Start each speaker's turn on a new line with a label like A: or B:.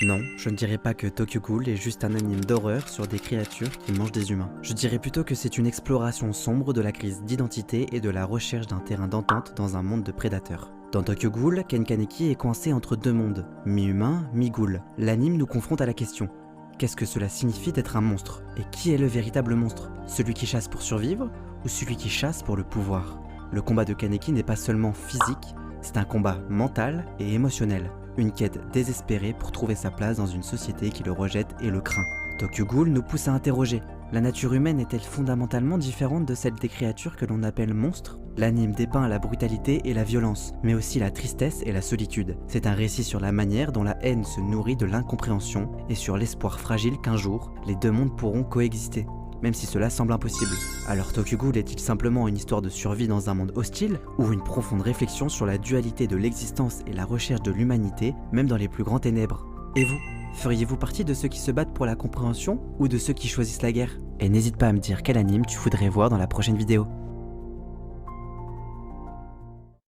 A: Non, je ne dirais pas que Tokyo Ghoul est juste un anime d'horreur sur des créatures qui mangent des humains. Je dirais plutôt que c'est une exploration sombre de la crise d'identité et de la recherche d'un terrain d'entente dans un monde de prédateurs. Dans Tokyo Ghoul, Ken Kaneki est coincé entre deux mondes, mi-humain, mi-ghoul. L'anime nous confronte à la question: qu'est-ce que cela signifie d'être un monstre? Et qui est le véritable monstre? Celui qui chasse pour survivre ou celui qui chasse pour le pouvoir? Le combat de Kaneki n'est pas seulement physique, c'est un combat mental et émotionnel. Une quête désespérée pour trouver sa place dans une société qui le rejette et le craint. Tokyo Ghoul nous pousse à interroger: la nature humaine est-elle fondamentalement différente de celle des créatures que l'on appelle monstres? L'anime dépeint la brutalité et la violence, mais aussi la tristesse et la solitude. C'est un récit sur la manière dont la haine se nourrit de l'incompréhension et sur l'espoir fragile qu'un jour, les deux mondes pourront coexister, même si cela semble impossible. Alors Tokyo Ghoul est-il simplement une histoire de survie dans un monde hostile, ou une profonde réflexion sur la dualité de l'existence et la recherche de l'humanité, même dans les plus grands ténèbres? Et vous, feriez-vous partie de ceux qui se battent pour la compréhension, ou de ceux qui choisissent la guerre? Et n'hésite pas à me dire quel anime tu voudrais voir dans la prochaine vidéo.